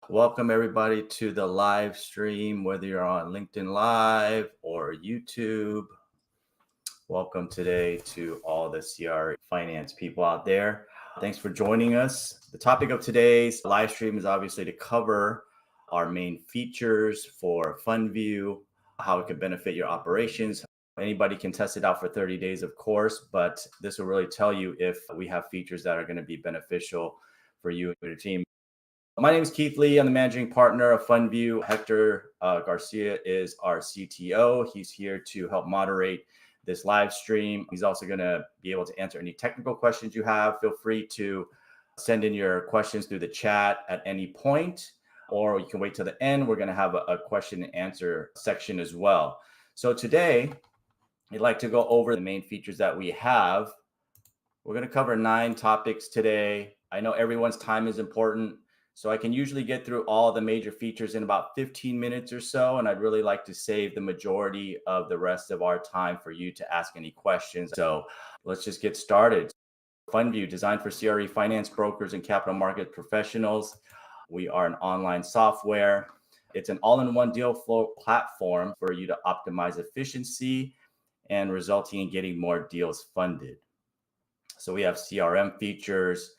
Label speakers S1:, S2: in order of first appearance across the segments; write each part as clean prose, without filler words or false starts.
S1: Welcome everybody to the live stream, whether you're on LinkedIn Live or YouTube. Welcome today to all the CRE finance people out there. Thanks for joining us. The topic of today's live stream is obviously to cover our main features for Fundview, how it can benefit your operations. Anybody can test it out for 30 days, of course, but this will really tell you if we have features that are going to be beneficial for you and your team. My name is Keith Lee. I'm the managing partner of Fundview. Hector Garcia is our CTO. He's here to help moderate this live stream. He's also going to be able to answer any technical questions you have. Feel free to send in your questions through the chat at any point, or you can wait till the end. We're going to have a question and answer section as well. So today, I'd like to go over the main features that we have. We're going to cover 9 topics today. I know everyone's time is important, so I can usually get through all the major features in about 15 minutes or so, and I'd really like to save the majority of the rest of our time for you to ask any questions. So let's just get started. Fundview, designed for CRE finance brokers and capital market professionals. We are an online software. It's an all-in-one deal flow platform for you to optimize efficiency and resulting in getting more deals funded. So we have CRM features.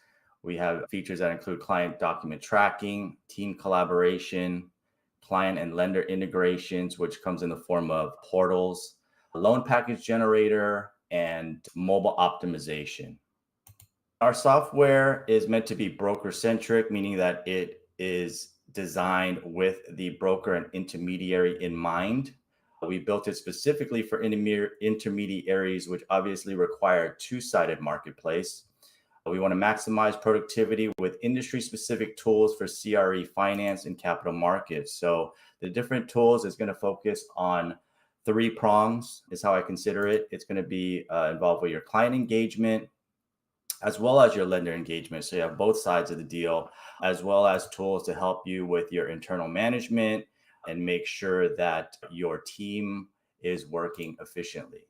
S1: We have features that include client document tracking, team collaboration, client and lender integrations, which comes in the form of portals, loan package generator, and mobile optimization. Our software is meant to be broker-centric, meaning that it is designed with the broker and intermediary in mind. We built it specifically for intermediaries, which obviously require a two-sided marketplace. We want to maximize productivity with industry-specific tools for CRE finance and capital markets. So the different tools is going to focus on 3 prongs, is how I consider it. It's going to be involved with your client engagement, as well as your lender engagement. So you have both sides of the deal, as well as tools to help you with your internal management and make sure that your team is working efficiently.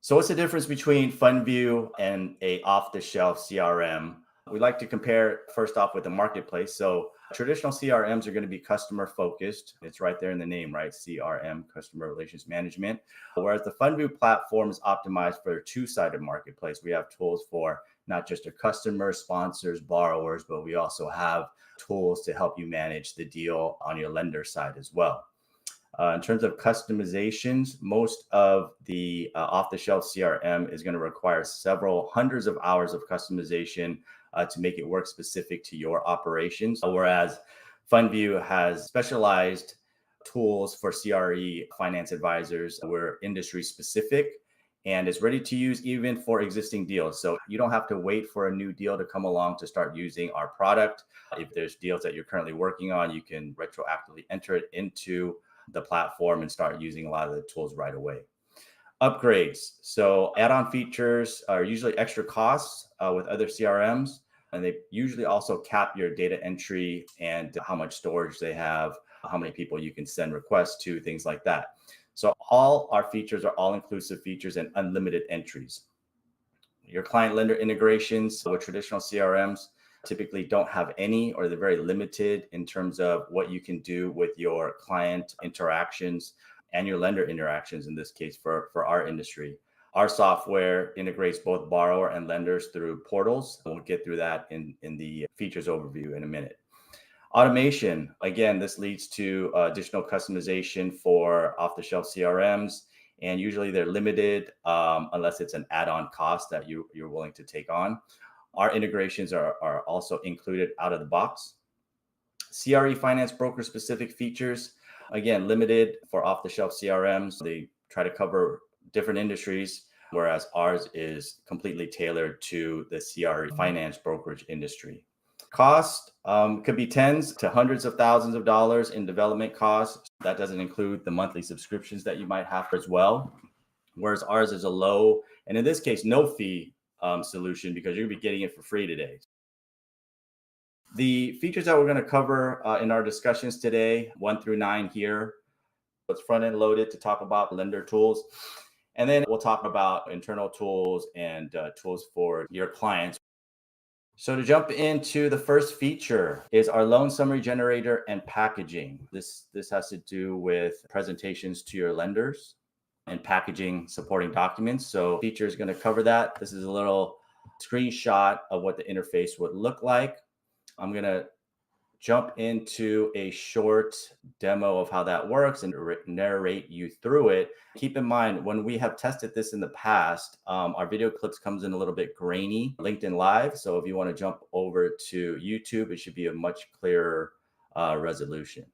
S1: So what's the difference between Fundview and a off-the-shelf CRM? We like to compare first off with the marketplace. So traditional CRMs are going to be customer focused. It's right there in the name, right? CRM, customer relations management. Whereas the Fundview platform is optimized for a two-sided marketplace. We have tools for not just your customers, sponsors, borrowers, but we also have tools to help you manage the deal on your lender side as well. In terms of customizations, most of the off-the-shelf CRM is going to require several hundreds of hours of customization to make it work specific to your operations. Whereas Fundview has specialized tools for CRE finance advisors. We're industry specific and it's ready to use even for existing deals. So you don't have to wait for a new deal to come along to start using our product. If there's deals that you're currently working on, you can retroactively enter it into the platform and start using a lot of the tools right away. Upgrades. So add-on features are usually extra costs with other CRMs, and they usually also cap your data entry and how much storage they have, how many people you can send requests to, things like that. So all our features are all-inclusive features and unlimited entries. Your client lender integrations with traditional CRMs typically don't have any, or they're very limited in terms of what you can do with your client interactions and your lender interactions, in this case for our industry. Our software integrates both borrower and lenders through portals. We'll get through that in the features overview in a minute. Automation, again, this leads to additional customization for off-the-shelf CRMs, and usually they're limited unless it's an add-on cost that you're willing to take on. Our integrations are also included out of the box. CRE finance broker specific features, again, limited for off-the-shelf CRMs. They try to cover different industries, whereas ours is completely tailored to the CRE finance brokerage industry. Cost could be tens to hundreds of thousands of dollars in development costs. That doesn't include the monthly subscriptions that you might have as well. Whereas ours is a low, and in this case, no fee solution, because you're going to be getting it for free today. The features that we're going to cover in our discussions today, 1 through 9 here, it's front end loaded to talk about lender tools. And then we'll talk about internal tools and tools for your clients. So to jump into the first feature is our loan summary generator and packaging. This has to do with presentations to your lenders and packaging supporting documents. So feature is going to cover that. This is a little screenshot of what the interface would look like. I'm going to jump into a short demo of how that works and narrate you through it. Keep in mind, when we have tested this in the past, our video clips comes in a little bit grainy, LinkedIn Live. So if you want to jump over to YouTube, it should be a much clearer resolution.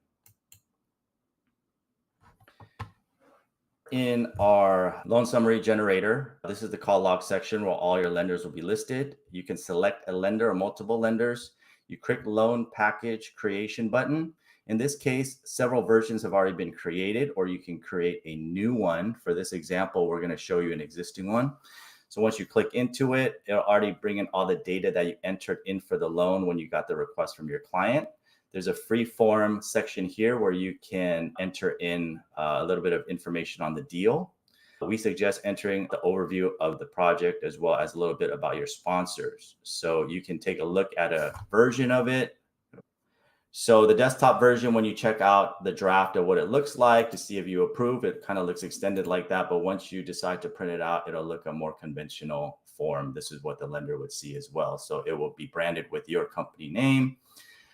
S1: In our loan summary generator, this is the call log section where all your lenders will be listed. You can select a lender or multiple lenders. You click loan package creation button. In this case, several versions have already been created, or you can create a new one. For this example, we're going to show you an existing one. So once you click into it, it'll already bring in all the data that you entered in for the loan when you got the request from your client. There's a free form section here where you can enter in a little bit of information on the deal. We suggest entering the overview of the project as well as a little bit about your sponsors. So you can take a look at a version of it. So the desktop version, when you check out the draft of what it looks like to see if you approve, it kind of looks extended like that. But once you decide to print it out, it'll look a more conventional form. This is what the lender would see as well. So it will be branded with your company name.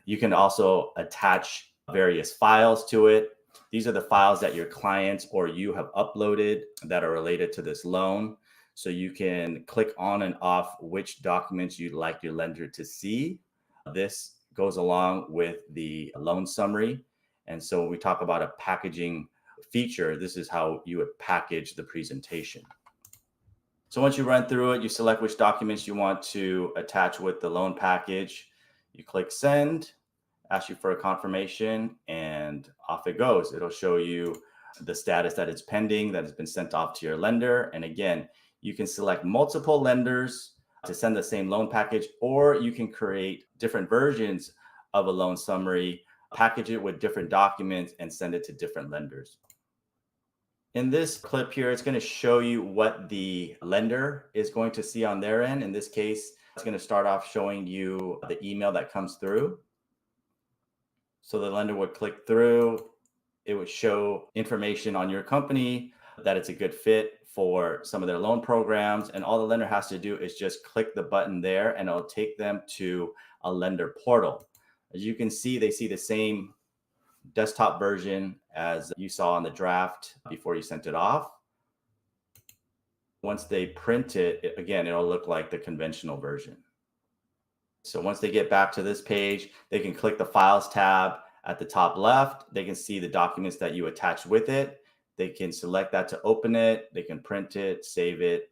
S1: You can also attach various files to it. These are the files that your clients or you have uploaded that are related to this loan. So you can click on and off which documents you'd like your lender to see. This goes along with the loan summary. And so when we talk about a packaging feature, this is how you would package the presentation. So once you run through it, you select which documents you want to attach with the loan package. You click send, ask you for a confirmation, and off it goes. It'll show you the status that it's pending, that has been sent off to your lender. And again, you can select multiple lenders to send the same loan package, or you can create different versions of a loan summary, package it with different documents, and send it to different lenders. In this clip here, it's going to show you what the lender is going to see on their end. In this case, it's going to start off showing you the email that comes through. So the lender would click through. It would show information on your company, that it's a good fit for some of their loan programs. And all the lender has to do is just click the button there and it'll take them to a lender portal. As you can see, they see the same desktop version as you saw on the draft before you sent it off. Once they print it, again, it'll look like the conventional version. So once they get back to this page, they can click the Files tab at the top left. They can see the documents that you attach with it. They can select that to open it. They can print it, save it.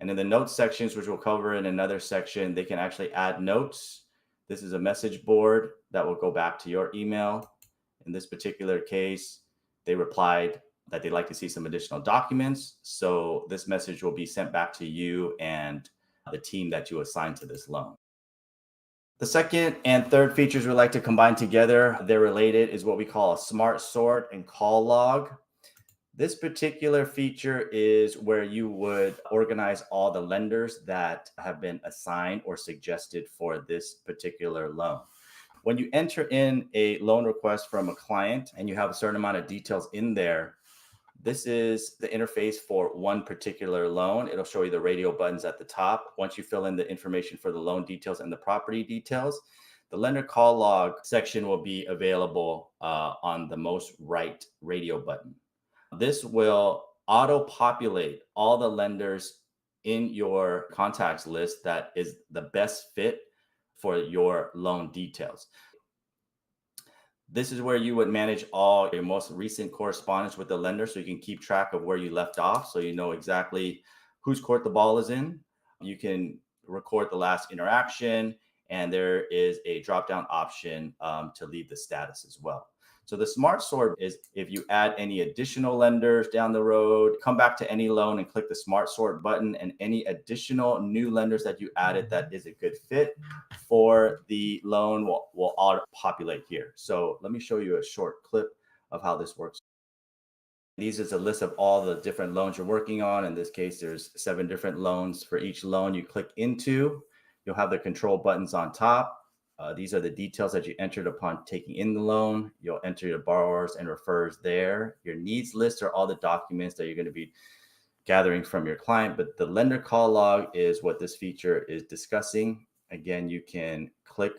S1: And in the notes sections, which we'll cover in another section, they can actually add notes. This is a message board that will go back to your email. In this particular case, they replied that they'd like to see some additional documents. So this message will be sent back to you and the team that you assign to this loan. The second and third features we like to combine together, they're related, is what we call a smart sort and call log. This particular feature is where you would organize all the lenders that have been assigned or suggested for this particular loan. When you enter in a loan request from a client and you have a certain amount of details in there, this is the interface for one particular loan. It'll show you the radio buttons at the top. Once you fill in the information for the loan details and the property details, the lender call log section will be available on the most right radio button. This will auto-populate all the lenders in your contacts list that is the best fit for your loan details. This is where you would manage all your most recent correspondence with the lender so you can keep track of where you left off, so you know exactly whose court the ball is in. You can record the last interaction, and there is a drop-down option to leave the status as well. So the smart sort is if you add any additional lenders down the road, come back to any loan and click the smart sort button, and any additional new lenders that you added that is a good fit for the loan will auto-populate here. So let me show you a short clip of how this works. These is a list of all the different loans you're working on. In this case, there's 7 different loans. For each loan you click into, You'll have the control buttons on top. These are the details that you entered upon taking in the loan. You'll enter your borrowers and refers there. Your needs list are all the documents that you're going to be gathering from your client, but the lender call log is what this feature is discussing. Again, you can click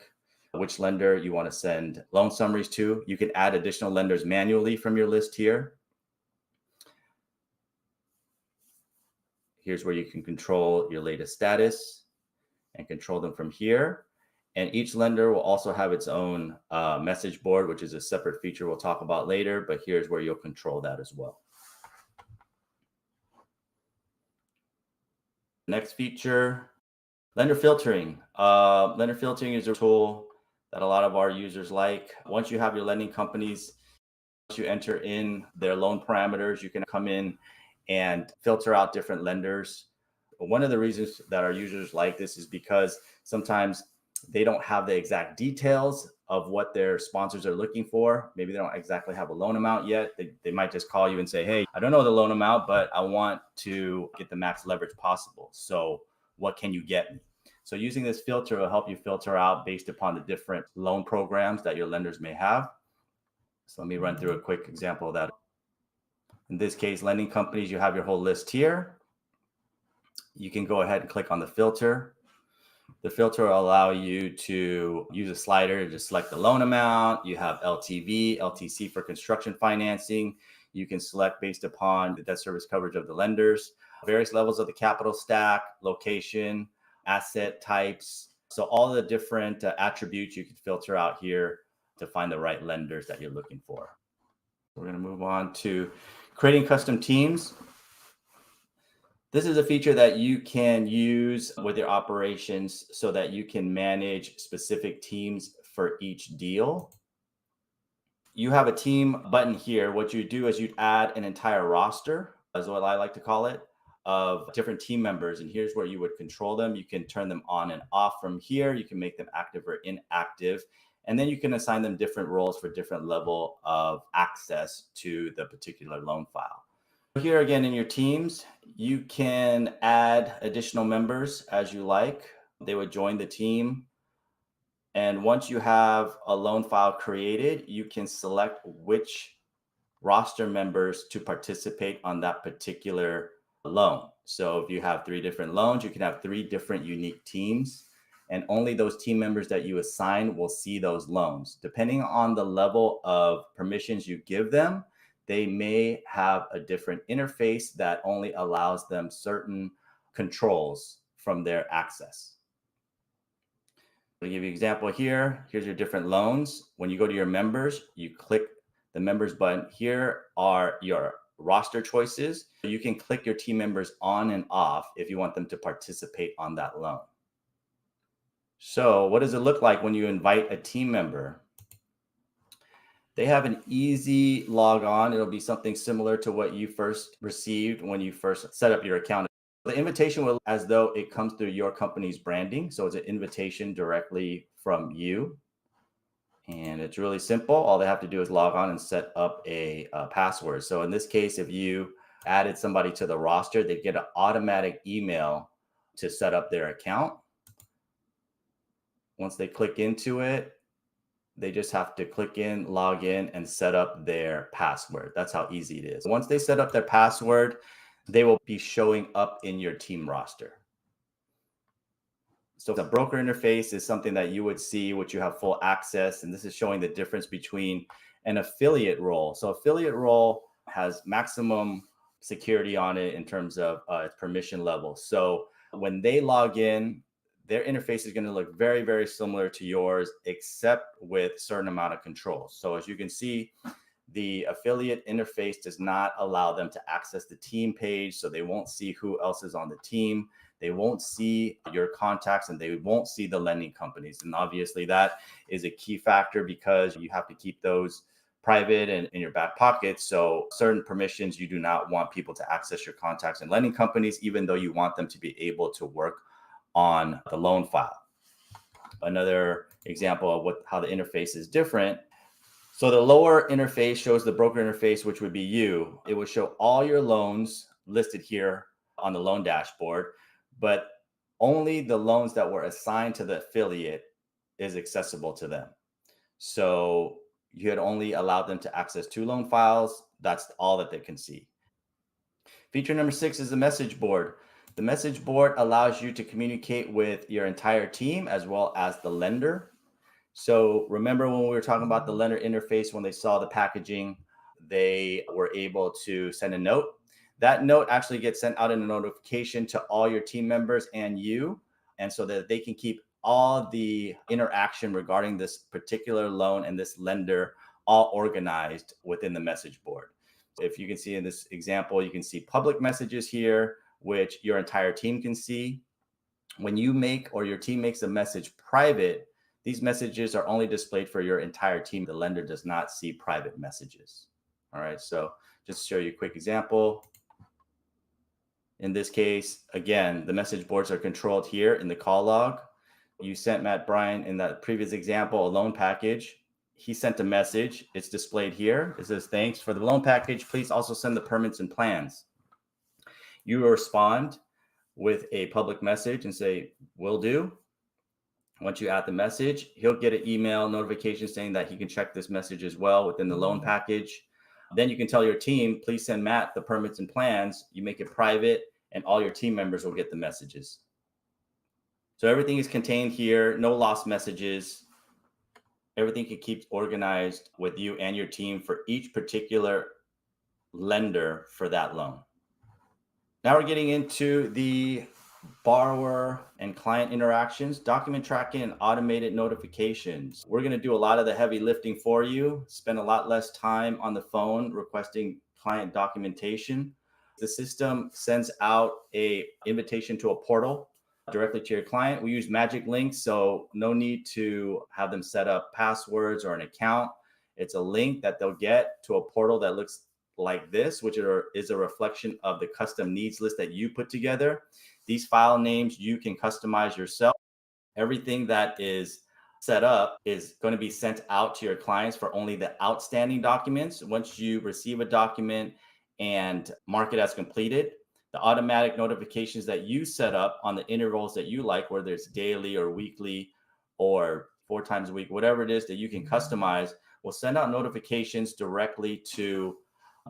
S1: which lender you want to send loan summaries to. You can add additional lenders manually from your list here. Here's where you can control your latest status and control them from here. And each lender will also have its own message board, which is a separate feature we'll talk about later, but here's where you'll control that as well. Next feature, lender filtering. Lender filtering is a tool that a lot of our users like. Once you have your lending companies, once you enter in their loan parameters, you can come in and filter out different lenders. One of the reasons that our users like this is because sometimes they don't have the exact details of what their sponsors are looking for. Maybe they don't exactly have a loan amount yet. They might just call you and say, hey, I don't know the loan amount, but I want to get the max leverage possible. So what can you get me? So using this filter will help you filter out based upon the different loan programs that your lenders may have. So let me run through a quick example of that. In this case, lending companies, you have your whole list here. You can go ahead and click on the filter. The filter will allow you to use a slider to select the loan amount. You have LTV, LTC for construction financing. You can select based upon the debt service coverage of the lenders, various levels of the capital stack, location, asset types. So all the different attributes you can filter out here to find the right lenders that you're looking for. We're going to move on to creating custom teams. This is a feature that you can use with your operations so that you can manage specific teams for each deal. You have a team button here. What you do is you add an entire roster, is what I like to call it, of different team members. And here's where you would control them. You can turn them on and off from here. You can make them active or inactive. And then you can assign them different roles for different level of access to the particular loan file. Here again in your teams, you can add additional members as you like. They would join the team. And once you have a loan file created, you can select which roster members to participate on that particular loan. So if you have 3 different loans, you can have 3 different unique teams, and only those team members that you assign will see those loans. Depending on the level of permissions you give them, they may have a different interface that only allows them certain controls from their access. I'll give you an example here. Here's your different loans. When you go to your members, you click the members button. Here are your roster choices. You can click your team members on and off if you want them to participate on that loan. So what does it look like when you invite a team member? They have an easy log on. It'll be something similar to what you first received when you first set up your account. The invitation will, as though it comes through your company's branding. So it's an invitation directly from you. And it's really simple. All they have to do is log on and set up a password. So in this case, if you added somebody to the roster, they get an automatic email to set up their account. Once they click into it, they just have to click in, log in, and set up their password. That's how easy it is. Once they set up their password, they will be showing up in your team roster. So the broker interface is something that you would see, which you have full access. And this is showing the difference between an affiliate role. So affiliate role has maximum security on it in terms of its permission level. So when they log in, their interface is going to look very, very similar to yours, except with a certain amount of control. So as you can see, the affiliate interface does not allow them to access the team page. So they won't see who else is on the team. They won't see your contacts, and they won't see the lending companies. And obviously that is a key factor because you have to keep those private and in your back pocket. So certain permissions, you do not want people to access your contacts and lending companies, even though you want them to be able to work on the loan file. Another example of how the interface is different. So the lower interface shows the broker interface, which would be you. It would show all your loans listed here on the loan dashboard. But only the loans that were assigned to the affiliate is accessible to them. So you had only allowed them to access 2 loan files. That's all that they can see. Feature number 6 is the message board. The message board allows you to communicate with your entire team as well as the lender. So remember when we were talking about the lender interface, when they saw the packaging, they were able to send a note. That note actually gets sent out in a notification to all your team members and you, and so that they can keep all the interaction regarding this particular loan and this lender all organized within the message board. If you can see in this example, you can see public messages here, which your entire team can see. When you make or your team makes a message private, these messages are only displayed for your entire team. The lender does not see private messages. All right, so just to show you a quick example. In this case, again, the message boards are controlled here in the call log. You sent Matt Bryan in that previous example a loan package. He sent a message. It's displayed here. It says, thanks for the loan package. Please also send the permits and plans. You will respond with a public message and say, will do. Once you add the message, he'll get an email notification saying that he can check this message as well within the loan package. Then you can tell your team, please send Matt the permits and plans. You make it private and all your team members will get the messages. So everything is contained here, no lost messages. Everything can keep organized with you and your team for each particular lender for that loan. Now we're getting into the borrower and client interactions, document tracking, and automated notifications. We're going to do a lot of the heavy lifting for you, spend a lot less time on the phone requesting client documentation. The system sends out an invitation to a portal directly to your client. We use magic links, so no need to have them set up passwords or an account. It's a link that they'll get to a portal that looks like this, which is a reflection of the custom needs list that you put together. These file names you can customize yourself. Everything that is set up is going to be sent out to your clients for only the outstanding documents. Once you receive a document and mark it as completed, the automatic notifications that you set up on the intervals that you like, whether it's daily or weekly or 4 times a week, whatever it is that you can customize, will send out notifications directly to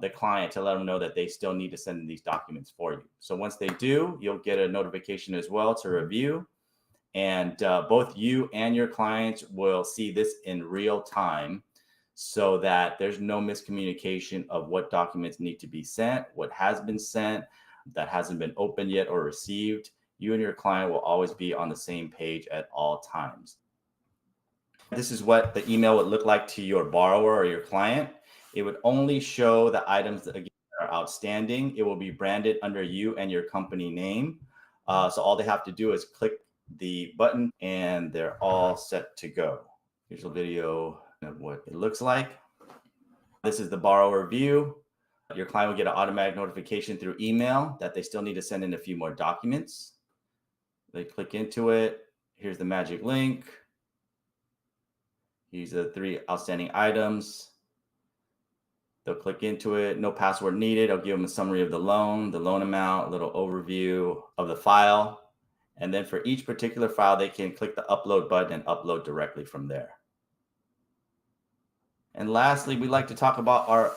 S1: the client to let them know that they still need to send in these documents for you. So once they do, you'll get a notification as well to review. And both you and your clients will see this in real time so that there's no miscommunication of what documents need to be sent, what has been sent, that hasn't been opened yet or received. You and your client will always be on the same page at all times. This is what the email would look like to your borrower or your client. It would only show the items that, again, are outstanding. It will be branded under you and your company name. So all they have to do is click the button and they're all set to go. Here's a video of what it looks like. This is the borrower view. Your client will get an automatic notification through email that they still need to send in a few more documents. They click into it. Here's the magic link. These are the 3 outstanding items. They'll click into it. No password needed. I'll give them a summary of the loan amount, a little overview of the file. And then for each particular file, they can click the upload button and upload directly from there. And lastly, we like to talk about our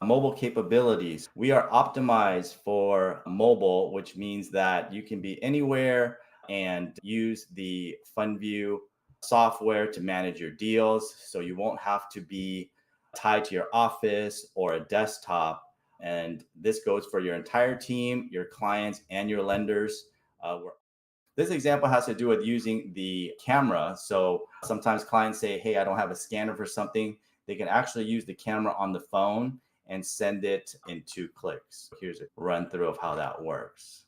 S1: mobile capabilities. We are optimized for mobile, which means that you can be anywhere and use the Fundview software to manage your deals. So you won't have to be tied to your office or a desktop. And this goes for your entire team, your clients, and your lenders. This example has to do with using the camera. So sometimes clients say, hey, I don't have a scanner for something. They can actually use the camera on the phone and send it in 2 clicks. Here's a run through of how that works.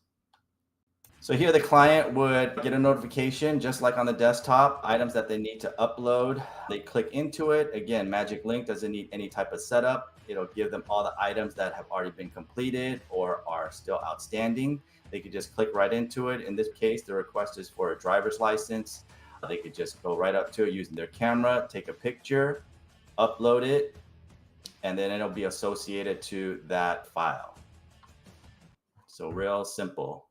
S1: So here the client would get a notification, just like on the desktop, items that they need to upload. They click into it. Again, magic link doesn't need any type of setup. It'll give them all the items that have already been completed or are still outstanding. They could just click right into it. In this case, the request is for a driver's license. They could just go right up to it using their camera, take a picture, upload it, and then it'll be associated to that file. So real simple.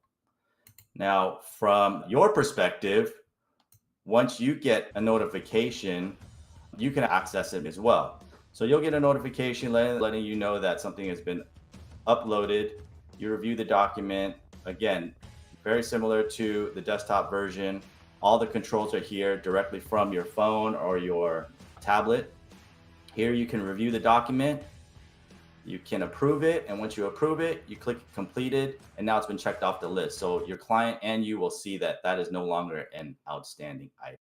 S1: Now, from your perspective, once you get a notification, you can access it as well. So you'll get a notification letting you know that something has been uploaded. You review the document. Again, very similar to the desktop version. All the controls are here directly from your phone or your tablet. Here you can review the document. You can approve it. And once you approve it, you click completed. And now it's been checked off the list. So your client and you will see that that is no longer an outstanding item.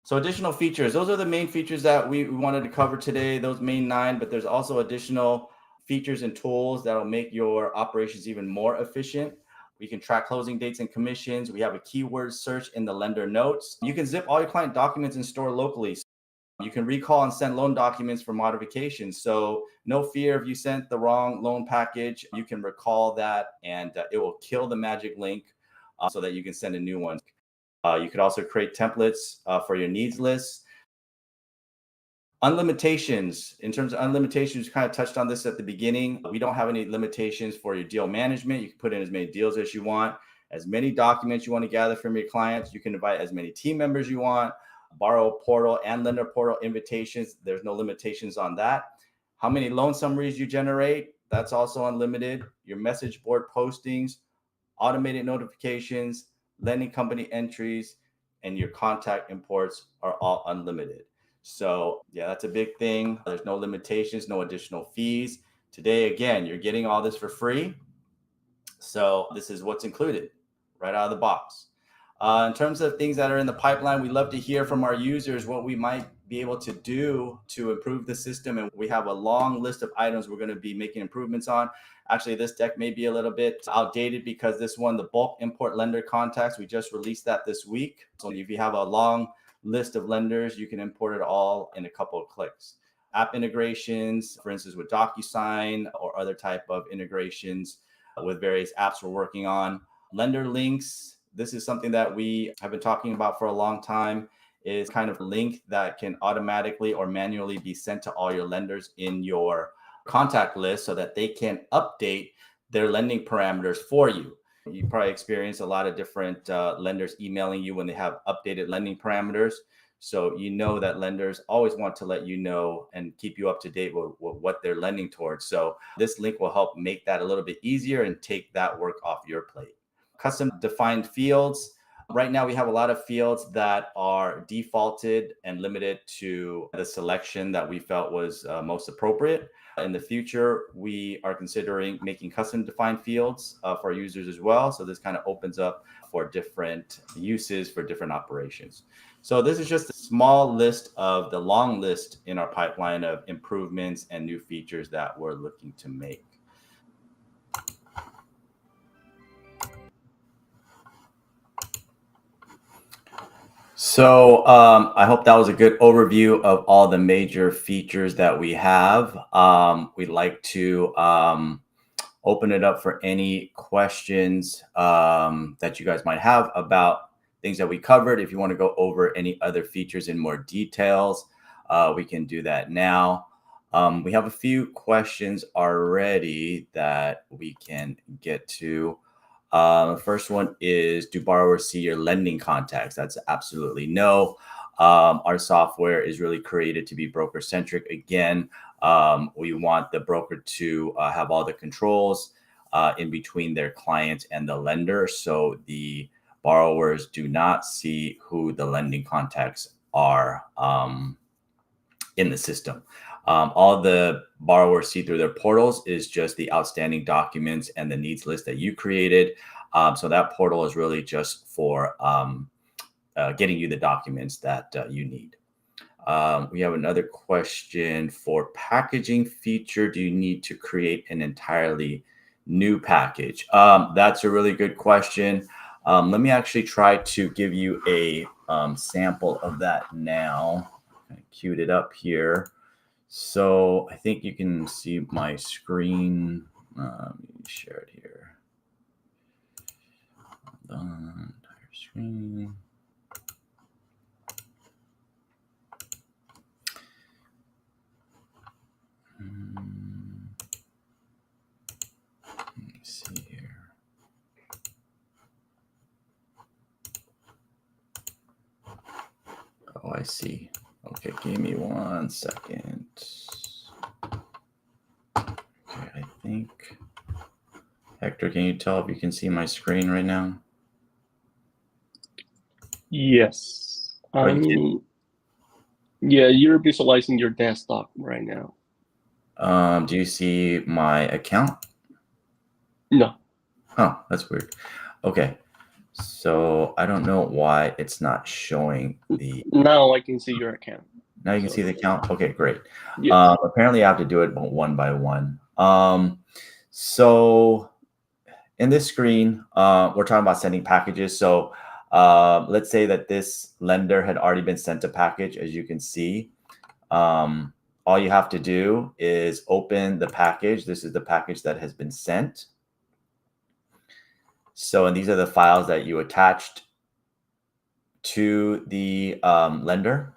S1: So additional features, those are the main features that we wanted to cover today, those main 9, but there's also additional features and tools that'll make your operations even more efficient. We can track closing dates and commissions. We have a keyword search in the lender notes. You can zip all your client documents and store locally. You can recall and send loan documents for modifications. So no fear if you sent the wrong loan package, you can recall that and it will kill the magic link so that you can send a new one. You could also create templates for your needs lists. Unlimitations. In terms of unlimitations, kind of touched on this at the beginning. We don't have any limitations for your deal management. You can put in as many deals as you want, as many documents you want to gather from your clients. You can invite as many team members you want, borrow portal and lender portal invitations. There's no limitations on that. How many loan summaries you generate, that's also unlimited. Your message board postings, automated notifications, lending company entries, and your contact imports are all unlimited. So yeah, that's a big thing. There's no limitations, no additional fees. Today, again, you're getting all this for free. So this is what's included right out of the box. In terms of things that are in the pipeline, we love to hear from our users what we might be able to do to improve the system. And we have a long list of items we're going to be making improvements on. Actually, this deck may be a little bit outdated because this one, the bulk import lender contacts, we just released that this week. So if you have a long list of lenders, you can import it all in a couple of clicks. App integrations, for instance, with DocuSign or other type of integrations with various apps we're working on. Lender links. This is something that we have been talking about for a long time, is kind of a link that can automatically or manually be sent to all your lenders in your contact list so that they can update their lending parameters for you. You probably experience a lot of different lenders emailing you when they have updated lending parameters. So you know that lenders always want to let you know and keep you up to date with what they're lending towards. So this link will help make that a little bit easier and take that work off your plate. Custom defined fields. Right now, we have a lot of fields that are defaulted and limited to the selection that we felt was most appropriate. In the future, we are considering making custom defined fields for users as well. So this kind of opens up for different uses for different operations. So this is just a small list of the long list in our pipeline of improvements and new features that we're looking to make. So I hope that was a good overview of all the major features that we have. We'd like to open it up for any questions that you guys might have about things that we covered. If you want to go over any other features in more details, we can do that now. We have a few questions already that we can get to. The first one is, do borrowers see your lending contacts? That's absolutely no. Our software is really created to be broker centric. Again, we want the broker to have all the controls in between their client and the lender. So the borrowers do not see who the lending contacts are in the system. All the borrowers see through their portals is just the outstanding documents and the needs list that you created. So that portal is really just for getting you the documents that you need. We have another question for packaging feature. Do you need to create an entirely new package? That's a really good question. Let me actually try to give you a sample of that now. I queued it up here. So I think you can see my screen. Let me share it here. Entire screen. Let me see here. I see. Okay, give me 1 second. Okay, I think. Hector, can you tell if you can see my screen right now?
S2: Yes. Yeah, you're visualizing your desktop right now.
S1: Do you see my account?
S2: No.
S1: Oh, that's weird. Okay. So I don't know why it's not showing the.
S2: Now I can see your account.
S1: Now you can see the account. Okay, great.
S2: Yes.
S1: Apparently I have to do it one by one. So in this screen, we're talking about sending packages. So let's say that this lender had already been sent a package, as you can see. All you have to do is open the package. This is the package that has been sent. So, and these are the files that you attached to the lender.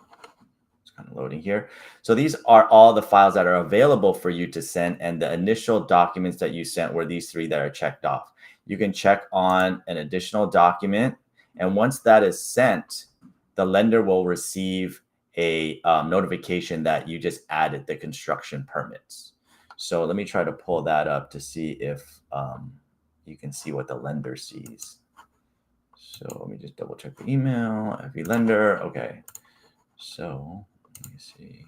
S1: It's kind of loading here. So these are all the files that are available for you to send. And the initial documents that you sent were these 3 that are checked off. You can check on an additional document. And once that is sent, the lender will receive a notification that you just added the construction permits. So let me try to pull that up to see if you can see what the lender sees. So let me just double check the email, every lender. Okay. So let me see.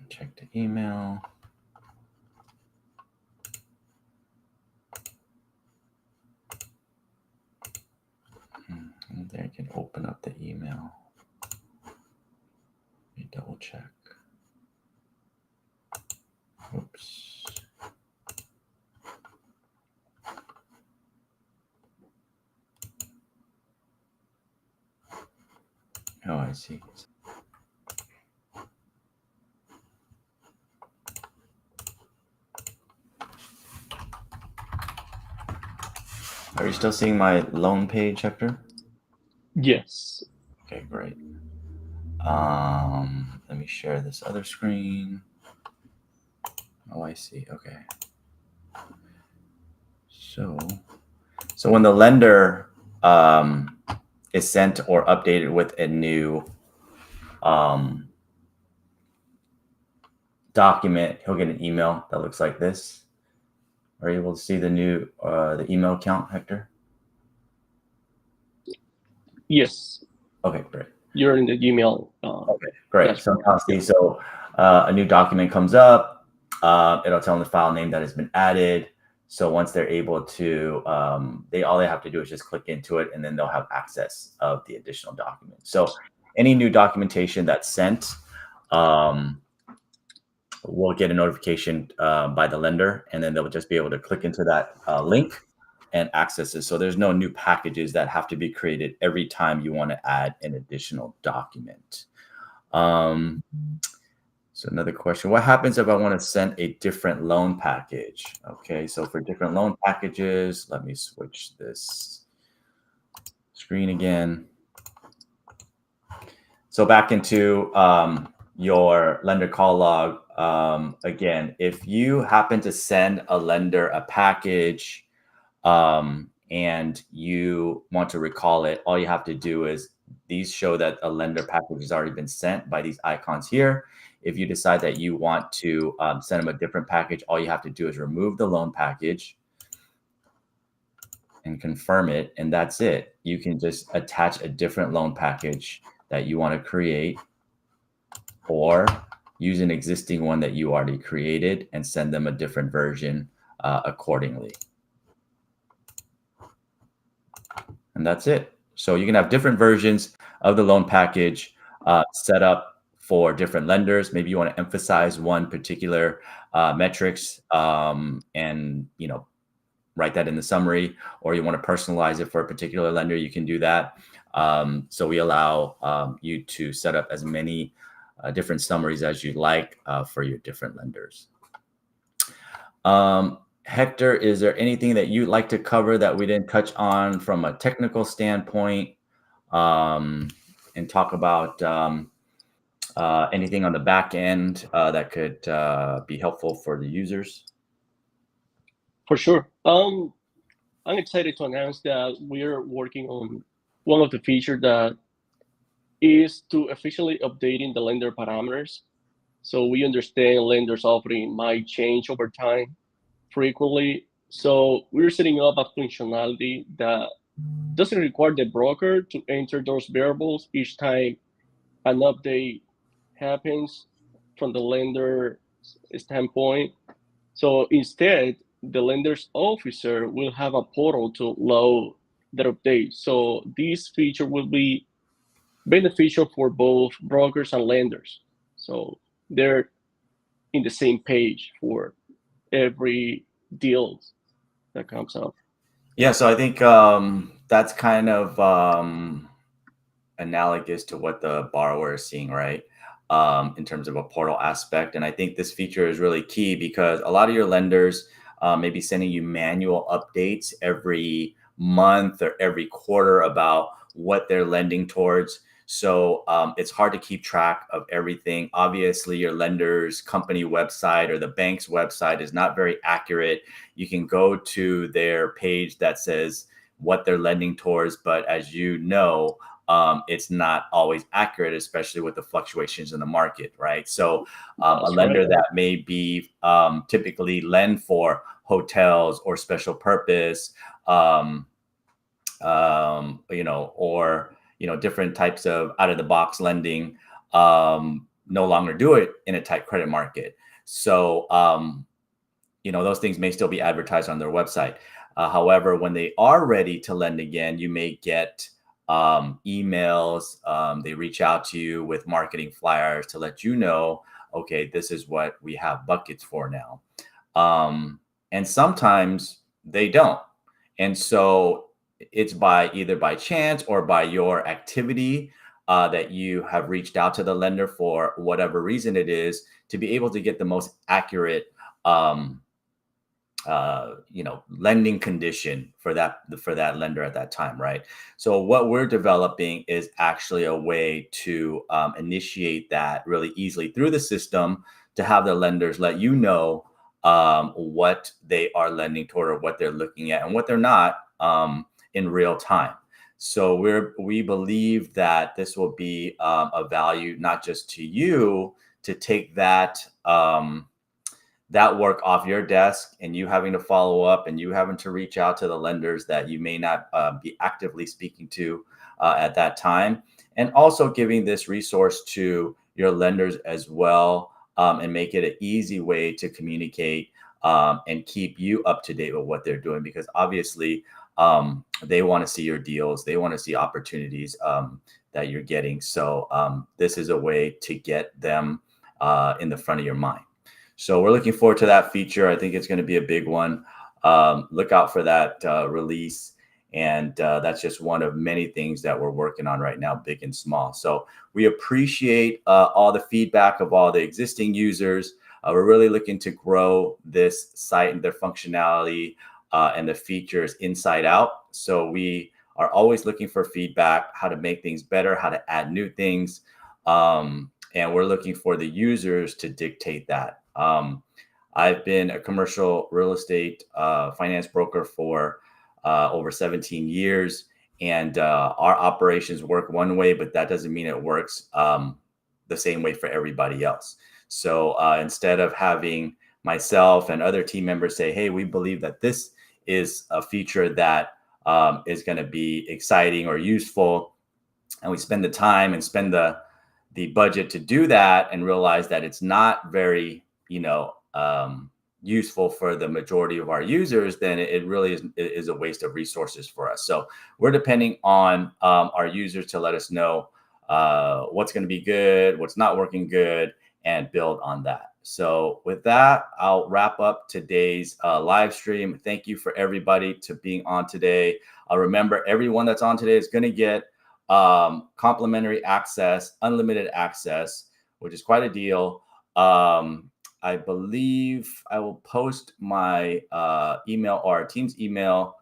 S1: Check the email. And there I can open up the email. Let me double check. Oops. Oh, I see. Are you still seeing my loan page, Hector?
S2: Yes.
S1: Okay, great. Let me share this other screen. Oh, I see. Okay. So when the lender is sent or updated with a new document, he'll get an email that looks like this. Are you able to see the new the email account, Hector?
S2: Yes.
S1: Okay, great.
S2: You're in the email.
S1: Okay, great.
S2: Dashboard.
S1: So now see, so a new document comes up. It'll tell them the file name that has been added. So once they're able to, all they have to do is just click into it, and then they'll have access of the additional document. So any new documentation that's sent will get a notification by the lender, and then they'll just be able to click into that link and access it. So there's no new packages that have to be created every time you want to add an additional document. So another question, what happens if I want to send a different loan package? Okay, so for different loan packages, let me switch this screen again. So back into your lender call log. Again, if you happen to send a lender a package and you want to recall it, all you have to do is these show that a lender package has already been sent by these icons here. If you decide that you want to send them a different package, all you have to do is remove the loan package and confirm it, and that's it. You can just attach a different loan package that you want to create, or use an existing one that you already created and send them a different version accordingly. And that's it. So you can have different versions of the loan package set up for different lenders. Maybe you want to emphasize one particular metrics and write that in the summary, or you want to personalize it for a particular lender, you can do that. So we allow you to set up as many different summaries as you'd like for your different lenders. Hector, is there anything that you'd like to cover that we didn't touch on from a technical standpoint, and talk about Anything on the back end that could be helpful for the users?
S2: For sure. I'm excited to announce that we're working on one of the features that is to efficiently updating the lender parameters. So we understand lenders offering might change over time frequently. So we're setting up a functionality that doesn't require the broker to enter those variables each time an update happens from the lender standpoint. So instead, the lender's officer will have a portal to load that update. So this feature will be beneficial for both brokers and lenders. So they're in the same page for every deal that comes up.
S1: Yeah, so I think that's kind of analogous to what the borrower is seeing, right? In terms of a portal aspect. And I think this feature is really key because a lot of your lenders may be sending you manual updates every month or every quarter about what they're lending towards. So it's hard to keep track of everything. Obviously, your lender's company website or the bank's website is not very accurate. You can go to their page that says what they're lending towards, but as you know, it's not always accurate, especially with the fluctuations in the market, right? So a
S2: That's
S1: lender
S2: right.
S1: that may be typically lend for hotels or special purpose, or different types of out of the box lending, no longer do it in a tight credit market. So those things may still be advertised on their website. However, when they are ready to lend again, you may get emails. They reach out to you with marketing flyers to let you know, okay, this is what we have buckets for now. And sometimes they don't. And so it's either by chance or by your activity that you have reached out to the lender for whatever reason it is to be able to get the most accurate lending condition for that lender at that time, right? So what we're developing is actually a way to initiate that really easily through the system to have the lenders let you know what they are lending toward or what they're looking at and what they're not in real time. So we believe that this will be a value not just to you to take that work off your desk and you having to follow up and you having to reach out to the lenders that you may not be actively speaking to at that time. And also giving this resource to your lenders as well, and make it an easy way to communicate and keep you up to date with what they're doing, because obviously they want to see your deals. They want to see opportunities that you're getting. So this is a way to get them in the front of your mind. So we're looking forward to that feature. I think it's going to be a big one. Look out for that release. And that's just one of many things that we're working on right now, big and small. So we appreciate all the feedback of all the existing users. We're really looking to grow this site and their functionality and the features inside out. So we are always looking for feedback, how to make things better, how to add new things. And we're looking for the users to dictate that. I've been a commercial real estate finance broker for over 17 years, and our operations work one way, but that doesn't mean it works the same way for everybody else. So instead of having myself and other team members say, hey, we believe that this is a feature that is going to be exciting or useful, and we spend the time and spend the budget to do that and realize that it's not very useful for the majority of our users, then it really is a waste of resources for us. So we're depending on our users to let us know what's going to be good, what's not working good, and build on that. So with that, I'll wrap up today's live stream. Thank you for everybody to being on today. Remember, everyone that's on today is going to get complimentary access, unlimited access, which is quite a deal. I believe I will post my email or our team's email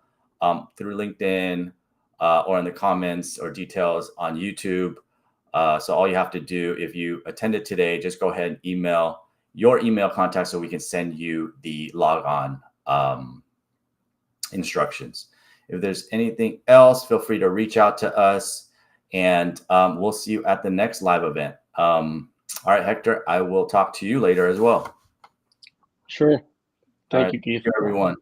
S1: through LinkedIn or in the comments or details on YouTube. So all you have to do, if you attended today, just go ahead and email your email contact so we can send you the log on instructions. If there's anything else, feel free to reach out to us, and we'll see you at the next live event. All right, Hector, I will talk to you later as well.
S2: Sure. Thank
S1: right.
S2: you, Keith.
S1: Thank you, everyone.